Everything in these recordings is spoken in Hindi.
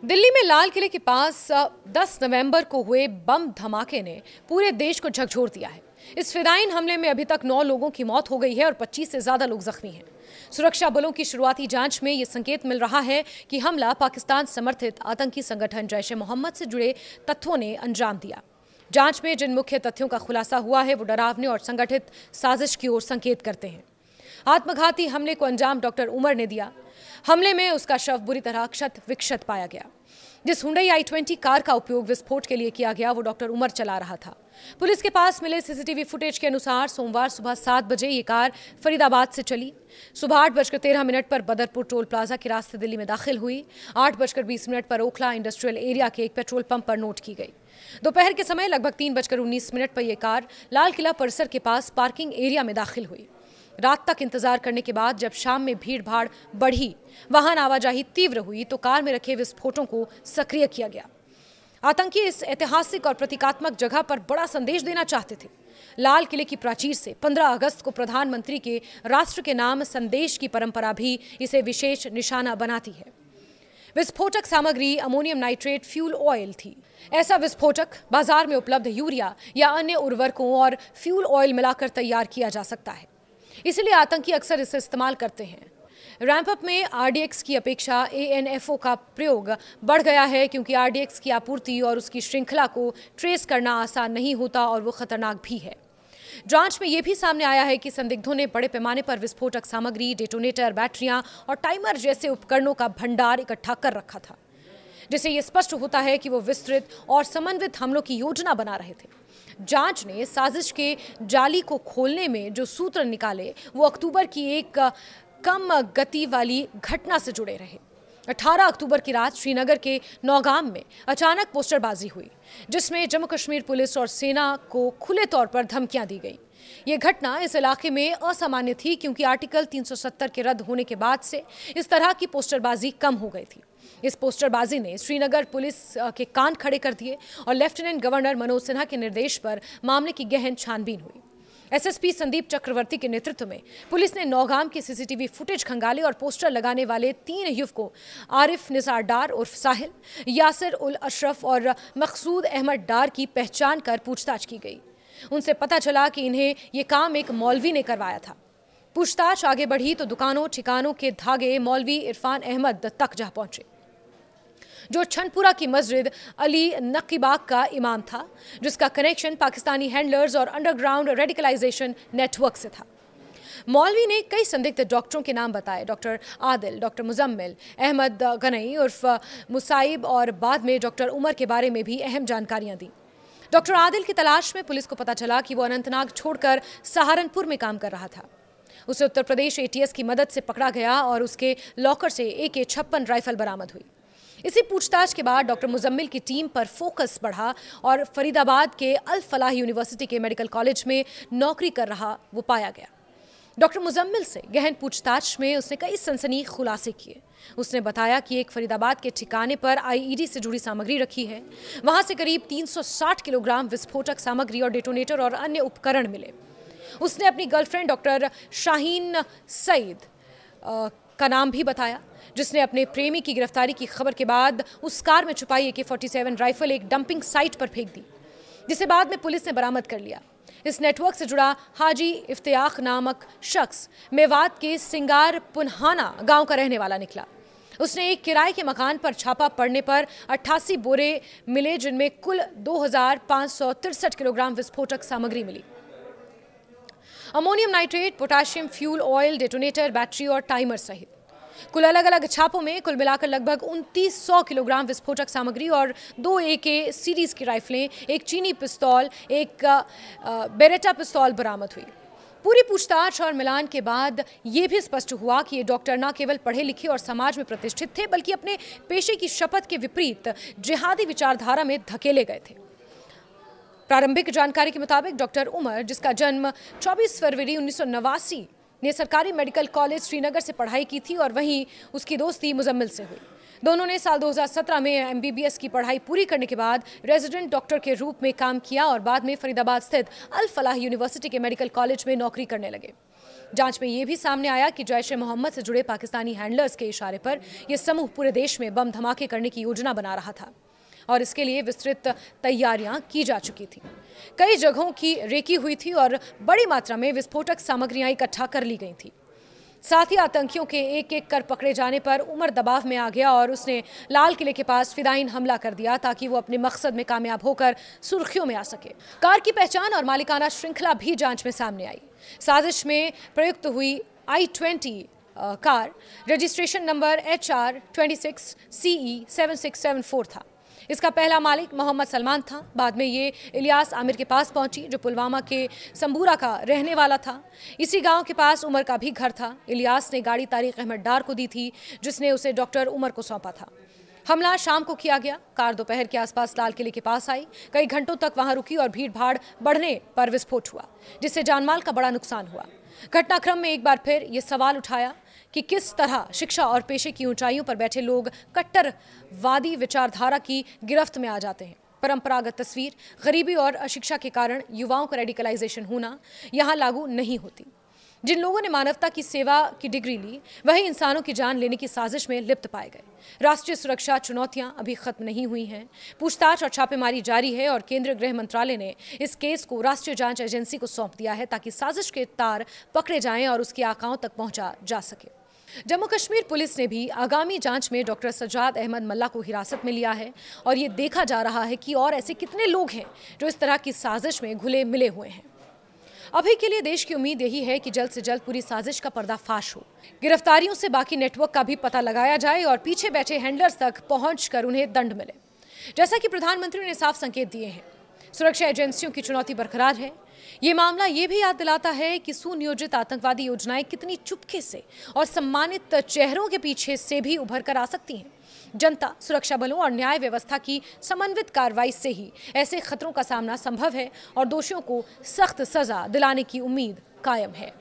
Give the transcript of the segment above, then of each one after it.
दिल्ली में लाल किले के पास 10 नवंबर को हुए बम धमाके ने पूरे देश को झकझोर दिया है। इस फिदायीन हमले में अभी तक 9 लोगों की मौत हो गई है और 25 से ज्यादा लोग जख्मी हैं। सुरक्षा बलों की शुरुआती जांच में यह संकेत मिल रहा है कि हमला पाकिस्तान समर्थित आतंकी संगठन जैश ए मोहम्मद से जुड़े तत्वों ने अंजाम दिया। जांच में जिन मुख्य तथ्यों का खुलासा हुआ है वो डरावने और संगठित साजिश की ओर संकेत करते हैं। आत्मघाती हमले को अंजाम डॉक्टर उमर ने दिया। हमले में उसका शव बुरी तरह क्षत विक्षत पाया गया। जिस हुंडई i20 कार का उपयोग विस्फोट के लिए किया गया वो डॉक्टर उमर चला रहा था। पुलिस के पास मिले सीसीटीवी फुटेज के अनुसार सोमवार सुबह 7 बजे ये कार फरीदाबाद से चली। सुबह 8:13 पर बदरपुर टोल प्लाजा के रास्ते दिल्ली में दाखिल हुई। 8:20 पर ओखला इंडस्ट्रियल एरिया के एक पेट्रोल पंप पर नोट की गई। दोपहर के समय लगभग 3:19 पर यह कार लाल किला परिसर के पास पार्किंग एरिया में दाखिल हुई। रात तक इंतजार करने के बाद जब शाम में भीड़ भाड़ बढ़ी, वाहन आवाजाही तीव्र हुई तो कार में रखे विस्फोटों को सक्रिय किया गया। आतंकी इस ऐतिहासिक और प्रतीकात्मक जगह पर बड़ा संदेश देना चाहते थे। लाल किले की प्राचीर से 15 अगस्त को प्रधानमंत्री के राष्ट्र के नाम संदेश की परंपरा भी इसे विशेष निशाना बनाती है। विस्फोटक सामग्री अमोनियम नाइट्रेट फ्यूल ऑयल थी। ऐसा विस्फोटक बाजार में उपलब्ध यूरिया या अन्य उर्वरकों और फ्यूल ऑयल मिलाकर तैयार किया जा सकता है, इसलिए आतंकी अक्सर इसे इस्तेमाल करते हैं। रैंप अप में आरडीएक्स की अपेक्षा एएनएफओ का प्रयोग बढ़ गया है, क्योंकि आरडीएक्स की आपूर्ति और उसकी श्रृंखला को ट्रेस करना आसान नहीं होता और वो खतरनाक भी है। जांच में यह भी सामने आया है कि संदिग्धों ने बड़े पैमाने पर विस्फोटक सामग्री, डेटोनेटर, बैटरियां और टाइमर जैसे उपकरणों का भंडार इकट्ठा कर रखा था, जिससे यह स्पष्ट होता है कि वो विस्तृत और समन्वित हमलों की योजना बना रहे थे। जांच ने साजिश के जाली को खोलने में जो सूत्र निकाले वो अक्टूबर की एक कम गति वाली घटना से जुड़े रहे। 18 अक्टूबर की रात श्रीनगर के नौगाम में अचानक पोस्टरबाजी हुई, जिसमें जम्मू कश्मीर पुलिस और सेना को खुले तौर पर धमकियां दी गई। ये घटना इस इलाके में असामान्य थी, क्योंकि आर्टिकल 370 के रद्द होने के बाद से इस तरह की पोस्टरबाजी कम हो गई थी। इस पोस्टरबाजी ने श्रीनगर पुलिस के कान खड़े कर दिए और लेफ्टिनेंट गवर्नर मनोज सिन्हा के निर्देश पर मामले की गहन छानबीन हुई। एसएसपी संदीप चक्रवर्ती के नेतृत्व में पुलिस ने नौगाम की सीसीटीवी फुटेज खंगाले और पोस्टर लगाने वाले 3 युवकों आरिफ निसार डार उर्फ साहिल, यासिर उल अशरफ और मकसूद अहमद डार की पहचान कर पूछताछ की गई। उनसे पता चला कि इन्हें ये काम एक मौलवी ने करवाया था। पूछताछ आगे बढ़ी तो दुकानों ठिकानों के धागे मौलवी इरफान अहमद तक जा पहुंचे, जो छनपुरा की मस्जिद अली नकीबाग का इमाम था, जिसका कनेक्शन पाकिस्तानी हैंडलर्स और अंडरग्राउंड रेडिकलाइजेशन नेटवर्क से था। मौलवी ने कई संदिग्ध डॉक्टरों के नाम बताए, डॉक्टर आदिल, डॉक्टर मुजम्मिल, अहमद गनई उर्फ मुसाइब, और बाद में डॉक्टर उमर के बारे में भी अहम जानकारियां दी। डॉक्टर आदिल की तलाश में पुलिस को पता चला कि वो अनंतनाग छोड़कर सहारनपुर में काम कर रहा था। उसे उत्तर प्रदेश एटीएस की मदद से पकड़ा गया और उसके लॉकर से AK-56 राइफल बरामद हुई। इसी पूछताछ के बाद डॉक्टर मुजम्मिल की टीम पर फोकस बढ़ा और फरीदाबाद के अल फलाह यूनिवर्सिटी के मेडिकल कॉलेज में नौकरी कर रहा वो पाया गया। डॉक्टर मुजम्मिल से गहन पूछताछ में उसने कई सनसनी खुलासे किए। उसने बताया कि एक फरीदाबाद के ठिकाने पर आईईडी से जुड़ी सामग्री रखी है। वहां से करीब 360 किलोग्राम विस्फोटक सामग्री और डेटोनेटर और अन्य उपकरण मिले। उसने अपनी गर्लफ्रेंड डॉक्टर शाहीन सईद का नाम भी बताया, जिसने अपने प्रेमी की गिरफ्तारी की खबर के बाद उस कार में छुपाई AK-47 राइफल एक डंपिंग साइट पर फेंक दी, जिसे बाद में पुलिस ने बरामद कर लिया। इस नेटवर्क से जुड़ा हाजी इफ्तियाक नामक शख्स मेवात के सिंगार पुनहाना गांव का रहने वाला निकला। उसने एक किराए के मकान पर छापा पड़ने पर 88 बोरे मिले, जिनमें कुल 2563 किलोग्राम विस्फोटक सामग्री मिली। Ammonium nitrate, potassium fuel oil, detonator, battery और टाइमर सहित कुल अलग अलग छापों में कुल मिलाकर लगभग 2900 किलोग्राम विस्फोटक सामग्री और 2 AK सीरीज की राइफलें, एक चीनी पिस्तौल, एक बेरेटा पिस्तौल बरामद हुई। पूरी पूछताछ और मिलान के बाद ये भी स्पष्ट हुआ कि ये डॉक्टर न केवल पढ़े लिखे और समाज में प्रतिष्ठित थे, बल्कि अपने पेशे की शपथ के विपरीत जिहादी विचारधारा में धकेले गए थे। प्रारंभिक जानकारी के मुताबिक डॉक्टर उमर, जिसका जन्म 24 फरवरी 1989 ने सरकारी मेडिकल कॉलेज श्रीनगर से पढ़ाई की थी और वहीं उसकी दोस्ती मुजम्मिल से हुई। दोनों ने साल 2017 में MBBS की पढ़ाई पूरी करने के बाद रेजिडेंट डॉक्टर के रूप में काम किया और बाद में फरीदाबाद स्थित अल फलाह यूनिवर्सिटी के मेडिकल कॉलेज में नौकरी करने लगे। जांच में यह भी सामने आया कि जैश-ए-मोहम्मद से जुड़े पाकिस्तानी हैंडलर्स के इशारे पर यह समूह पूरे देश में बम धमाके करने की योजना बना रहा था और इसके लिए विस्तृत तैयारियां की जा चुकी थी। कई जगहों की रेकी हुई थी और बड़ी मात्रा में विस्फोटक सामग्रियां इकट्ठा कर ली गई थी। साथ ही आतंकियों के एक एक कर पकड़े जाने पर उमर दबाव में आ गया और उसने लाल किले के पास फिदायीन हमला कर दिया ताकि वो अपने मकसद में कामयाब होकर सुर्खियों में आ सके। कार की पहचान और मालिकाना श्रृंखला भी जांच में सामने आई। साजिश में प्रयुक्त हुई I-20 car registration number HR 26 CE 7674 था। इसका पहला मालिक मोहम्मद सलमान था। बाद में ये इलियास आमिर के पास पहुंची जो पुलवामा के संबूरा का रहने वाला था। इसी गांव के पास उमर का भी घर था। इलियास ने गाड़ी तारिक अहमद डार को दी थी जिसने उसे डॉक्टर उमर को सौंपा था। हमला शाम को किया गया। कार दोपहर के आसपास लाल किले के पास आई। कई घंटों तक वहां रुकी और भीड़ भाड़ बढ़ने पर विस्फोट हुआ जिससे जानमाल का बड़ा नुकसान हुआ। घटनाक्रम में एक बार फिर ये सवाल उठाया कि किस तरह शिक्षा और पेशे की ऊंचाइयों पर बैठे लोग कट्टरवादी विचारधारा की गिरफ्त में आ जाते हैं। परंपरागत तस्वीर गरीबी और अशिक्षा के कारण युवाओं का रेडिकलाइजेशन होना यहाँ लागू नहीं होती। जिन लोगों ने मानवता की सेवा की डिग्री ली वही इंसानों की जान लेने की साजिश में लिप्त पाए गए। राष्ट्रीय सुरक्षा चुनौतियां अभी खत्म नहीं हुई हैं। पूछताछ और छापेमारी जारी है और केंद्रीय गृह मंत्रालय ने इस केस को राष्ट्रीय जांच एजेंसी को सौंप दिया है ताकि साजिश के तार पकड़े जाएं और उसके आकाओं तक पहुंचा जा सके। जम्मू कश्मीर पुलिस ने भी आगामी जांच में डॉक्टर सज्जाद अहमद मल्ला को हिरासत में लिया है और ये देखा जा रहा है कि और ऐसे कितने लोग हैं जो इस तरह की साजिश में घुले मिले हुए हैं। अभी के लिए देश की उम्मीद यही है कि जल्द से जल्द पूरी साजिश का पर्दाफाश हो, गिरफ्तारियों से बाकी नेटवर्क का भी पता लगाया जाए और पीछे बैठे हैंडलर्स तक पहुंचकर उन्हें दंड मिले। जैसा कि प्रधानमंत्री ने साफ संकेत दिए हैं, सुरक्षा एजेंसियों की चुनौती बरकरार है। ये मामला ये भी याद दिलाता है कि सुनियोजित आतंकवादी योजनाएं कितनी चुपके से और सम्मानित चेहरों के पीछे से भी उभर कर आ सकती हैं। जनता, सुरक्षा बलों और न्याय व्यवस्था की समन्वित कार्रवाई से ही ऐसे खतरों का सामना संभव है और दोषियों को सख्त सजा दिलाने की उम्मीद कायम है।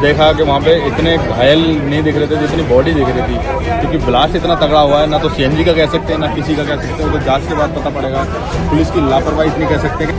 देखा कि वहाँ पे इतने घायल नहीं दिख रहे थे जितनी बॉडी दिख रही थी, क्योंकि ब्लास्ट इतना तगड़ा हुआ है। ना तो CNG का कह सकते हैं ना किसी का कह सकते हैं, तो जांच के बाद पता पड़ेगा। पुलिस की लापरवाही इतनी कह सकते हैं कि